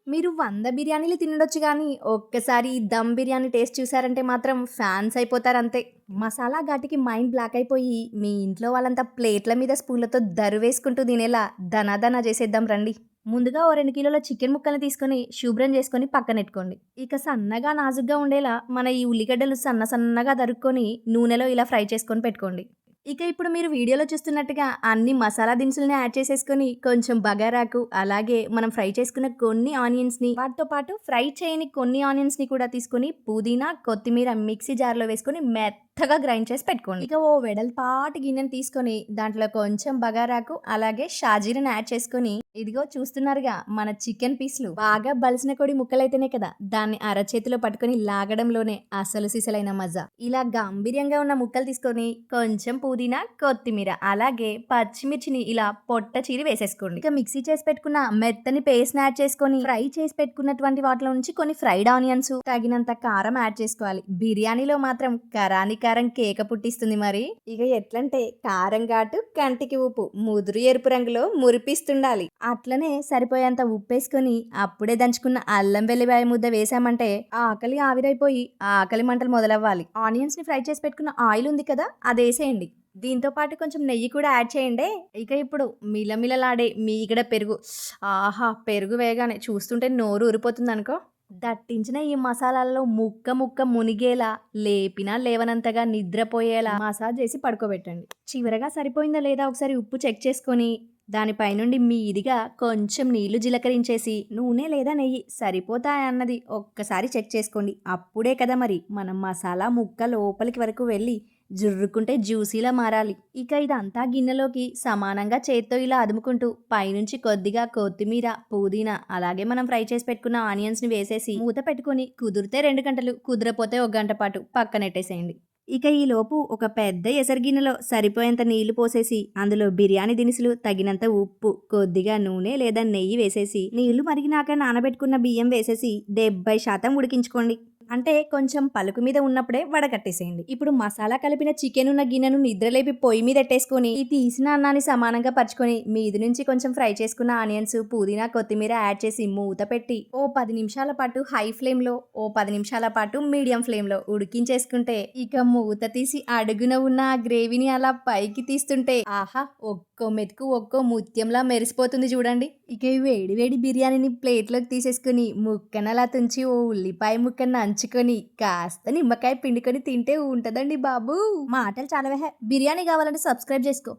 మీరు 100 బిర్యానీలు తినుండొచ్చు గానీ, ఒక్కసారి ఈ దమ్ బిర్యానీ టేస్ట్ చూసారంటే మాత్రం ఫ్యాన్స్ అయిపోతారంతే. మసాలా ఘాటుకి మైండ్ బ్లాక్ అయిపోయి, మీ ఇంట్లో వాళ్ళంతా ప్లేట్ల మీద స్పూన్లతో దరువేసుకుంటూ తినేలా ధనాధనా చేసేద్దాం రండి. ముందుగా ఓ 2 కిలోల చికెన్ ముక్కల్ని తీసుకొని శుభ్రం చేసుకొని పక్కనెట్టుకోండి. ఇక సన్నగా నాజుగ్గా ఉండేలా మన ఈ ఉల్లిగడ్డలు సన్నగా తరుక్కొని నూనెలో ఇలా ఫ్రై చేసుకొని పెట్టుకోండి. ఇక ఇప్పుడు మీరు వీడియోలో చూస్తున్నట్టుగా అన్ని మసాలా దినుసుల్ని యాడ్ చేసేసుకొని కొంచెం బగారాకు, అలాగే మనం ఫ్రై చేసుకున్న కొన్ని ఆనియన్స్‌ని వాటితో పాటు ఫ్రై చేయని కొన్ని ఆనియన్స్‌ని కూడా తీసుకొని పుదీనా, కొత్తిమీర మిక్సీ జార్‌లో వేసుకొని మెత్తగా గ్రైండ్ చేసి పెట్టుకోండి. ఇక ఓ వెడల్పాటి గిన్నెని తీసుకొని దాంట్లో కొంచెం బగారాకు, అలాగే షాజీరాని యాడ్ చేసుకొని ఇదిగో చూస్తున్నారుగా మన చికెన్ పీస్‌లు బాగా బలిసిన కొడి ముక్కలైతేనే కదా దాన్ని అరచేతిలో పట్టుకొని లాగడంలోనే అసలు సిసలైన మజా. ఇలా గాంభీర్యంగా ఉన్న ముక్కలు తీసుకొని కొంచెం పుదీనా, కొత్తిమీర అలాగే పచ్చిమిర్చిని ఇలా పొట్ట చీరి వేసేసుకోండి. ఇక మిక్సీ చేసి పెట్టుకున్న మెత్తని పేస్ట్ యాడ్ చేసుకొని ఫ్రై చేసి పెట్టుకున్నటువంటి వాటిలో నుంచి కొన్ని ఫ్రైడ్ ఆనియన్స్, తగినంత కారం యాడ్ చేసుకోవాలి. బిర్యానీలో మాత్రం కరాని కారం కేక పుట్టిస్తుంది మరి. ఇక ఎట్లంటే కారం ఘాటు కంటికి ఉప్పు ముదురు ఎరుపు రంగులో మురిపిస్తుండాలి. అట్లనే సరిపోయేంత ఉప్పేసుకొని అప్పుడే దంచుకున్న అల్లం వెల్లిపాయ ముద్ద వేసామంటే ఆకలి ఆవిరైపోయి ఆకలి మంటలు మొదలవ్వాలి. ఆనియన్స్ ని ఫ్రై చేసి పెట్టుకున్న ఆయిల్ ఉంది కదా అదేసేయండి. దీంతో పాటు కొంచెం నెయ్యి కూడా యాడ్ చేయండి. ఇక ఇప్పుడు మిలమిలలాడే మీగడ పెరుగు. ఆహా! పెరుగు వేయగానే చూస్తుంటే నోరు ఊరిపోతుంది అనుకో. దట్టించిన ఈ మసాలాలలో ముక్క మునిగేలా, లేపినా లేవనంతగా నిద్రపోయేలా మసాజ్ చేసి పడుకోబెట్టండి. చివరగా సరిపోయిందా లేదా ఒకసారి ఉప్పు చెక్ చేసుకొని దానిపైనుండి మీదిగా కొంచెం నీళ్లు జీలకరించేసి నూనె లేదా నెయ్యి సరిపోతాయన్నది ఒక్కసారి చెక్ చేసుకోండి. అప్పుడే కదా మరి మన మసాలా ముక్క లోపలికి వరకు వెళ్ళి జుర్రుకుంటే జ్యూసీలా మారాలి. ఇక ఇదంతా గిన్నెలోకి సమానంగా చేత్తో ఇలా అదుముకుంటూ పైనుంచి కొద్దిగా కొత్తిమీర, పుదీనా అలాగే మనం ఫ్రై చేసి పెట్టుకున్న ఆనియన్స్ని వేసేసి మూత పెట్టుకొని కుదిరితే 2 గంటలు, కుదరపోతే 1 గంట పాటు పక్కనెట్టేసేయండి. ఇక ఈలోపు ఒక పెద్ద ఎసరు సరిపోయేంత నీళ్లు పోసేసి అందులో బిర్యానీ దినుసులు, తగినంత ఉప్పు, కొద్దిగా నూనె లేదా నెయ్యి వేసేసి నీళ్లు మరిగినాక నానబెట్టుకున్న బియ్యం వేసేసి 70% ఉడికించుకోండి. అంటే కొంచెం పలుకు మీద ఉన్నప్పుడే వడకట్టేసేయండి. ఇప్పుడు మసాలా కలిపిన చికెన్ ఉన్న గిన్నెను నిద్రలేపి పొయ్యి మీద ఎట్టేసుకొని ఈ తీసిన అన్నాన్ని సమానంగా పరుచుకొని మీది నుంచి కొంచెం ఫ్రై చేసుకున్న ఆనియన్స్, పుదీనా, కొత్తిమీర యాడ్ చేసి మూత పెట్టి ఓ 10 నిమిషాల పాటు హై ఫ్లేమ్లో, ఓ 10 నిమిషాల పాటు మీడియం ఫ్లేమ్లో ఉడికించేసుకుంటే ఇక మూత తీసి అడుగున ఉన్న ఆ గ్రేవీని అలా పైకి తీస్తుంటే ఆహా! ఒక్కో మెతుకు ఒక్కో ముత్యంలా మెరిసిపోతుంది చూడండి. ఇక ఈ వేడి వేడి బిర్యానీని ప్లేట్లోకి తీసేసుకుని ముక్కనలా తుంచి ఓ ఉల్లిపాయ ముక్కను నంచుకొని కాస్త నిమ్మకాయ పిండుకొని తింటే ఉంటదండి బాబు. మాటలు చాలా బిర్యానీ కావాలంటే సబ్స్క్రైబ్ చేసుకో.